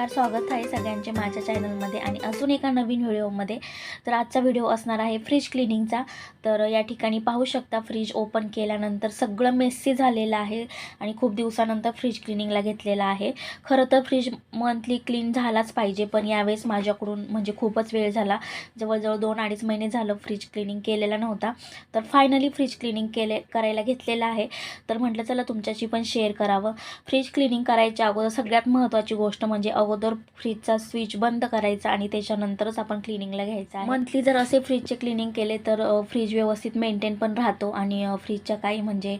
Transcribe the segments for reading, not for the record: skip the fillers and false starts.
नमस्कार, स्वागत आहे सगळ्यांचे माझ्या चॅनलमध्ये आणि अजून एका नवीन व्हिडिओमध्ये। तर आजचा व्हिडिओ असणार आहे फ्रीज क्लिनिंगचा। तर या ठिकाणी पाहू शकता फ्रीज ओपन केल्यानंतर सगळं मेसी झालेलं आहे आणि खूप दिवसानंतर फ्रीज क्लिनिंगला घेतलेला आहे। खरं तर फ्रीज मंथली क्लीन झालाच पाहिजे, पण यावेळेस माझ्याकडून म्हणजे खूपच वेळ झाला, जवळजवळ 2-2.5 महिने झालं फ्रीज क्लिनिंग केलेला नव्हता। तर फायनली फ्रीज क्लिनिंग करायला घेतलेलं आहे। तर म्हटलं चला तुमच्याशी पण शेअर करावं। फ्रीज क्लिनिंग करायच्या अगोदर सगळ्यात महत्त्वाची गोष्ट म्हणजे अगोदर फ्रीजचा स्विच बंद करायचा आणि त्याच्यानंतरच आपण क्लिनिंगला घ्यायचं आहे। मंथली जर असे फ्रीजचे क्लिनिंग केले तर फ्रीज व्यवस्थित मेंटेन पण राहतो आणि फ्रीजच्या काही म्हणजे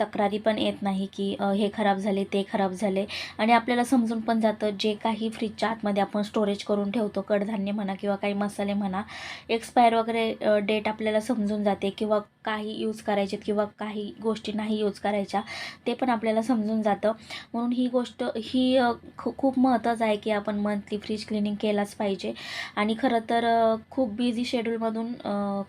तक्रारी पण येत नाही की हे खराब झाले ते खराब झाले, आणि आपल्याला समजून पण जातं जे काही फ्रीजच्या आतमध्ये आपण स्टोरेज करून ठेवतो, कडधान्य म्हणा किंवा काही मसाले म्हणा, एक्सपायर वगैरे डेट आपल्याला समजून जाते, किंवा काही यूज करायचे किंवा काही गोष्टी नाही यूज करायच्या ते पण आपल्याला समजून जातं। म्हणून ही गोष्ट ही खूप महत्त्वाचं आहे की आपण मंथली फ्रीज क्लिनिंग केलाच पाहिजे। आणि खरं तर खूप बिझी शेड्यूलमधून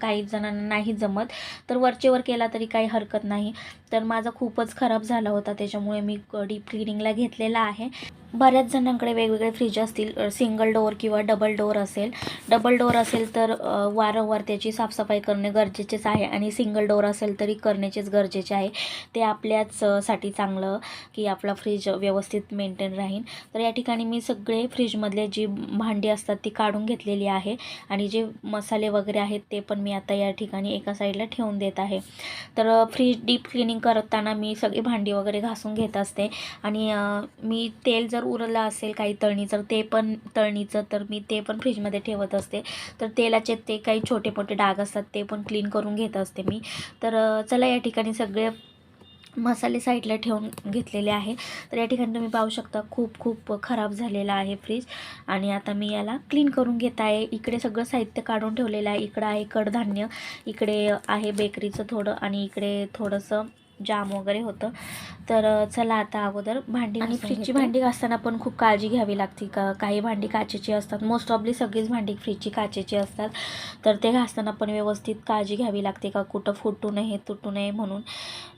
काही जणांना नाही जमत, तर वरचेवर केला तरी काही हरकत नाही। तर माझा खूपच खराब झाला होता, त्याच्यामुळे मी डीप क्लिनिंगला घेतलेला आहे। बऱ्याच जणांकडे वेगवेगळे फ्रीज असतील, सिंगल डोअर किंवा डबल डोअर असेल। डबल डोअर असेल तर वारंवार त्याची साफसफाई करणे गरजेचेच आहे, आणि सिंगल डोअर असेल तरी करण्याचेच गरजेचे आहे। ते आपल्याच साठी चांगलं की आपला फ्रीज व्यवस्थित मेंटेन राहील। तर या ठिकाणी मी सगळे फ्रीजमधले जी भांडी असतात ती काढून घेतलेली आहे, आणि जे मसाले वगैरे आहेत ते पण मी आता या ठिकाणी एका साईडला ठेवून देत आहे। तर फ्रीज डीप क्लिनिंग करताना मी सगळी भांडी वगैरे घासून घेत असते, आणि मी तेल जर उरलं असेल काही तळणीचं तर मी ते पण फ्रीजमध्ये ठेवत असते। तर तेलाचे ते काही छोटे मोठे डाग असतात ते पण क्लीन करून घेत असते मी। तर चला या ठिकाणी सगळे मसाले साईडला ठेवून घेतलेले आहे। तर या ठिकाणी तुम्ही पाहू शकता खूप खराब झालेला आहे फ्रीज, आणि आता मी याला क्लीन करून घेत आहे। इकडे सगळं साहित्य काढून ठेवलेलं आहे। इकडं आहे कडधान्य, इकडे आहे बेकरीचं थोडं, आणि इकडे थोडंसं जाम वगैरे होतं। तर चला आता अगोदर भांडी, आणि फ्रीजची भांडी घासताना पण खूप काळजी घ्यावी लागते। काही भांडी काचेची असतात, मोस्ट ऑफली सगळीच भांडी फ्रीजची काचेची असतात। तर ते घासताना पण व्यवस्थित काळजी घ्यावी लागते का कुठं फुटू नये तुटू नये, म्हणून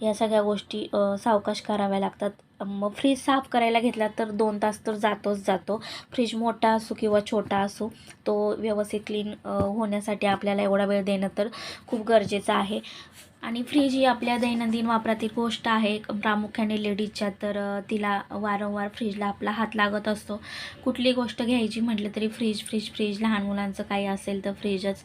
या सगळ्या गोष्टी सावकाश कराव्या लागतात। मग फ्रीज साफ करायला घेतला तर 2 तास तर जातो। फ्रीज मोठा असो किंवा छोटा असो, तो व्यवस्थित क्लीन होण्यासाठी आपल्याला एवढा वेळ देणं तर खूप गरजेचं आहे। आणि फ्रीज ही आपल्या दैनंदिन वापरातील गोष्ट आहे, प्रामुख्याने लेडीजच्या। तर तिला वारंवार फ्रीजला आपला हात लागत असतो। कुठली गोष्ट घ्यायची म्हटलं तरी फ्रीज, लहान मुलांचं काही असेल तर फ्रीजच।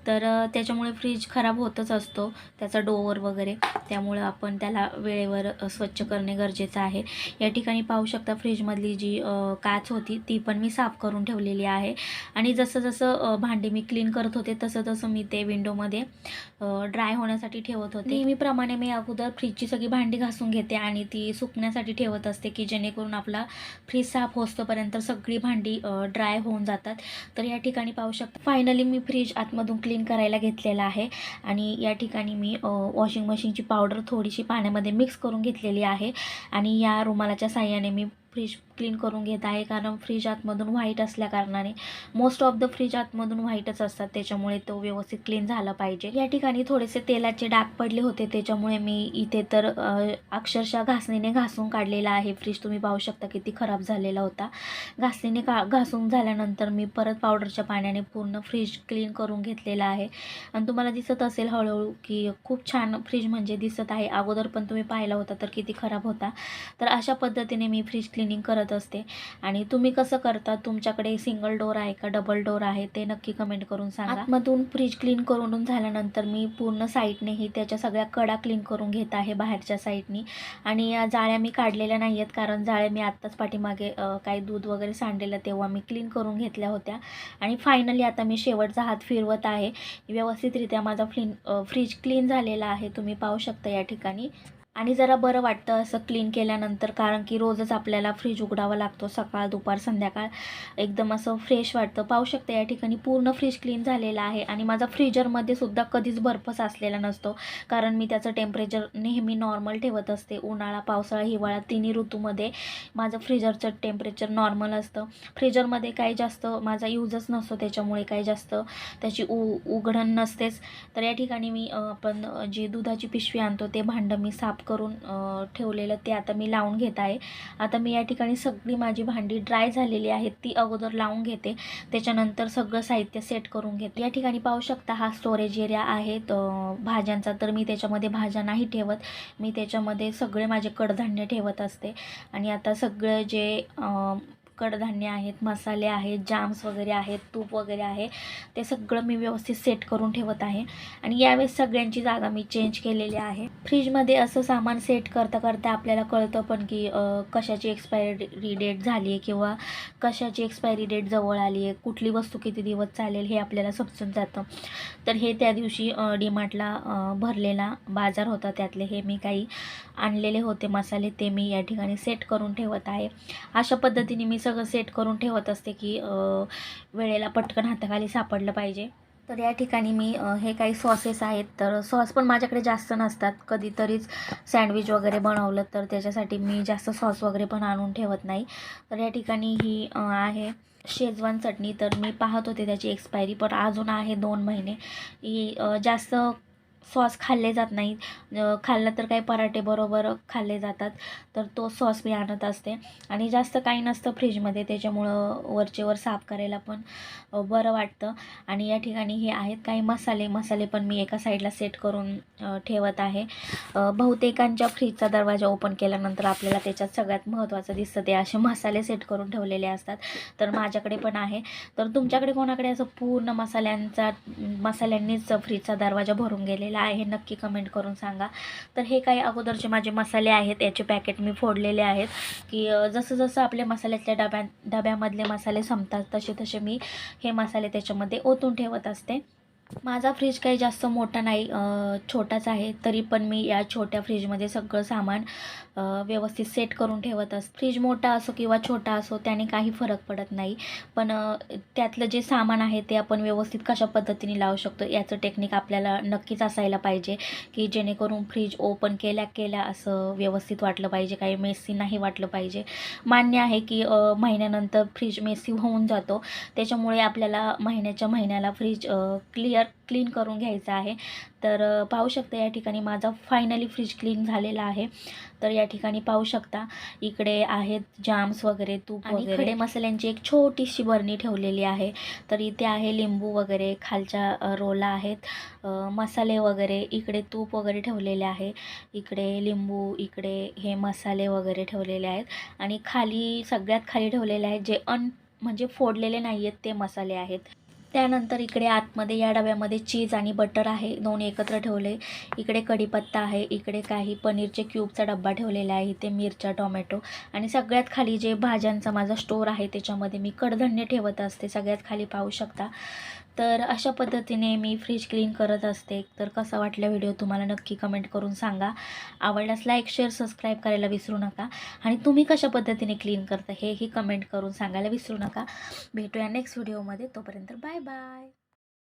तर त्याच्यामुळे फ्रीज खराब होतच असतो, त्याचा डोअर वगैरे, त्यामुळे आपण त्याला वेळेवर स्वच्छ करणे गरजेचं आहे। या ठिकाणी पाहू शकता फ्रीजमधली जी काच होती ती पण मी साफ करून ठेवलेली आहे, आणि जसं भांडी मी क्लीन करत होते तसं मी ते विंडोमध्ये ड्राय होण्यासाठी ठेवत होते। नेहमीप्रमाणे मी अगोदर फ्रीजची सगळी भांडी घासून घेते आणि ती सुकण्यासाठी ठेवत असते, की जेणेकरून आपला फ्रीज साफ होईपर्यंत सगळी भांडी ड्राय होऊन जातात। तर या ठिकाणी पाहू शकता फायनली मी फ्रीज आतमधून क्लीन करायला घेतलेला आहे, आणि या ठिकाणी मी वॉशिंग मशीनची पावडर थोडीशी पाण्यामध्ये मिक्स करून घेतलेली आहे, आणि या रुमालाच्या साहाय्याने मी फ्रीज क्लीन करून घेत आहे। कारण फ्रीज आतमधून व्हाईट असल्या कारणाने, मोस्ट ऑफ द फ्रीज आतमधून व्हाईटच असतात, त्याच्यामुळे तो व्यवस्थित क्लीन झाला पाहिजे। या ठिकाणी थोडेसे तेलाचे डाग पडले होते, त्याच्यामुळे मी इथे तर अक्षरशः घासणीने घासून काढलेला आहे फ्रीज। तुम्ही पाहू शकता किती खराब झालेला होता। घासणीने घासून झाल्यानंतर मी परत पावडरच्या पाण्याने पूर्ण फ्रीज क्लीन करून घेतलेला आहे, आणि तुम्हाला दिसत असेल हळूहळू की खूप छान फ्रीज म्हणजे दिसत आहे। अगोदर पण तुम्ही पाहिला होता तर किती खराब होता। तर अशा पद्धतीने मी फ्रीज क्लीनिंग करत असते। आणि तुम्ही कसं करता, तुमच्याकडे सिंगल डोअर आहे का डबल डोअर आहे ते नक्की कमेंट करून सांगा। आतमधून फ्रीज क्लीन करून झाल्यानंतर मी पूर्ण साईडनेही त्याच्या सगळ्या कडा क्लीन करून घेत आहे, बाहेरच्या साईडनी। आणि या जाळ्या मी काढलेल्या नाही आहेत, कारण जाळ्या मी आत्ताच पाठीमागे काही दूध वगैरे सांडलेलं तेव्हा मी क्लीन करून घेतल्या होत्या। आणि फायनली आता मी शेवटचा हात फिरवत आहे, व्यवस्थितरित्या माझा फ्रीज क्लीन झालेला आहे, तुम्ही पाहू शकता या ठिकाणी। आणि जरा बरं वाटतं असं क्लीन केल्यानंतर, कारण की रोजच आपल्याला फ्रीज उघडावा लागतो, सकाळ दुपार संध्याकाळ, एकदम असं फ्रेश वाटतं। पाहू शकता या ठिकाणी पूर्ण फ्रीज क्लीन झालेला आहे, आणि माझा फ्रीजरमध्ये सुद्धा कधीच बर्फ साचलेला नसतो, कारण मी त्याचं टेम्परेचर नेहमी नॉर्मल ठेवत असते। उन्हाळा पावसाळा हिवाळा तिन्ही ऋतूमध्ये माझं फ्रीजरचं टेम्परेचर नॉर्मल असतं। फ्रीजरमध्ये काही जास्त माझा यूजच नसतो, त्याच्यामुळे काही जास्त त्याची उघडण नसतेच। तर या ठिकाणी मी आपण जी दुधाची पिशवी आणतो ते भांडं मी साफ करून ठेवलेलं ते आता मी लावून घेत आहे. आता मी या ठिकाणी सगळी माझी भांडी ड्राय झालेली आहेत ती अगोदर लावून घेते, त्याच्यानंतर सगळं साहित्य सेट करून घेते. या ठिकाणी पाहू शकता हा स्टोरेज एरिया आहे भाज्यांचा. तर मी त्याच्यामध्ये भाज्या नाही ठेवत, मी त्याच्यामध्ये सगळे माझे कडधान्य ठेवत असते. आणि आता सगळं जे कडधान्य आहेत, मसाले आहेत, जाम्स वगैरे आहेत, तूप वगैरे आहे, ते सगळं मी व्यवस्थित सेट करून ठेवत आहे. आणि यावेळेस सगळ्यांची जागा मी चेंज केलेली आहे. फ्रीजमध्ये असं सामान सेट करता करता आपल्याला कळतं पण की कशाची एक्सपायरी डेट झाली आहे किंवा कशाची एक्सपायरी डेट जवळ आली आहे, कुठली वस्तू किती दिवस चालेल हे आपल्याला समजून जातं. तर हे त्या दिवशी डीमार्टला भरलेला बाजार होता, त्यातले हे मी काही आणलेले होते मसाले, ते मी या ठिकाणी सेट करून ठेवत आहे. अशा पद्धतीने मी सगळं सेट करून ठेवत असते की वेळेला पटकन हाताखाली सापडलं पाहिजे. तर या ठिकाणी मी हे काही सॉसेस आहेत, तर सॉस पण माझ्याकडे जास्त नसतात, कधीतरीच सँडविच वगैरे बनवलं तर त्याच्यासाठी मी जास्त सॉस वगैरे पण आणून ठेवत नाही. तर या ठिकाणी ही आहे शेजवान चटणी, तर मी पाहत होते त्याची एक्सपायरी, पण अजून आहे 2 महिने. ही जास्त सॉस खाल्ले जात नाही, खाल्लं तर काही पराठे बरोबर खाल्ले जातात, तर तो सॉस मी आणत असते. आणि जास्त काही नसतं फ्रीजमध्ये, त्याच्यामुळं वरचेवर साफ करायला पण बरं वाटतं. आणि या ठिकाणी हे आहेत काही मसाले पण मी एका साईडला सेट करून ठेवत आहे. बहुतेकांच्या फ्रीजचा दरवाजा ओपन केल्यानंतर आपल्याला त्याच्यात सगळ्यात महत्त्वाचं दिसतं ते असे मसाले सेट करून ठेवलेले असतात, तर माझ्याकडे पण आहे. तर तुमच्याकडे कोणाकडे असं पूर्ण मसाल्यांनीच फ्रीजचा दरवाजा भरून गेलेला आहे, नक्की कमेंट करून सांगा. तर हे काही अगोदरचे माझे मसाले आहेत, याचे पॅकेट मी फोडलेले आहेत की जसं जसं आपले मसाल्यातल्या डब्यामधले मसाले संपतात तसे तसे मी हे मसाले त्याच्यामध्ये ओतून ठेवत असते. माझा फ्रीज काही जास्त मोठा नाही, छोटाच आहे, तरी पण मी या छोट्या फ्रीजमध्ये सगळं सामान व्यवस्थित सेट करून ठेवत असते. फ्रीज मोठा असो किंवा छोटा असो त्याने काही फरक पडत नाही, पण त्यातलं जे सामान आहे ते आपण व्यवस्थित कशा पद्धतीने लावू शकतो याचं टेक्निक आपल्याला नक्कीच असायला पाहिजे, की जेणेकरून फ्रीज ओपन केल्या असं व्यवस्थित वाटलं पाहिजे, काही मेसी नाही वाटलं पाहिजे. मान्य आहे की महिन्यानंतर फ्रीज मेसी होऊन जातो, त्याच्यामुळे आपल्याला महिन्याला फ्रीज क्लीन करून घ्यायचं आहे. तर पाहू शकता या ठिकाणी माझा फायनली फ्रीज क्लीन झालेला आहे. तर या ठिकाणी पाहू शकता इकडे आहेत जाम्स वगैरे, तूप वगैरे, खडे मसाल्यांची एक छोटीशी बरणी ठेवलेली आहे. तर इथे आहे लिंबू वगैरे, खालच्या रोला आहेत मसाले वगैरे, इकडे तूप वगैरे ठेवलेले आहे, इकडे लिंबू, इकडे हे मसाले वगैरे ठेवलेले आहेत. आणि खाली सगळ्यात खाली ठेवलेले आहेत जे म्हणजे फोडलेले नाही आहेत ते मसाले आहेत. त्यानंतर इकडे आतमध्ये या डब्यामध्ये चीज आणि बटर आहे, दोन्ही एकत्र ठेवले. इकडे कढीपत्ता आहे, इकडे काही पनीरचे क्यूबचा डब्बा ठेवलेला आहे, इथे मिरच्या, टोमॅटो. आणि सगळ्यात खाली जे भाज्यांचा माझा स्टोर आहे त्याच्यामध्ये मी कडधान्य ठेवत असते, सगळ्यात खाली पाहू शकता. तर अशा पद्धतीने मी फ्रीज क्लीन करत असते. तर कसा वाटला व्हिडिओ तुम्हाला नक्की कमेंट करून सांगा. आवडल्यास लाईक, शेअर, सबस्क्राईब करायला विसरू नका. आणि तुम्ही कशा पद्धतीने क्लीन करता हेही कमेंट करून सांगायला विसरू नका. भेटूया नेक्स्ट व्हिडिओमध्ये, तोपर्यंत बाय बाय.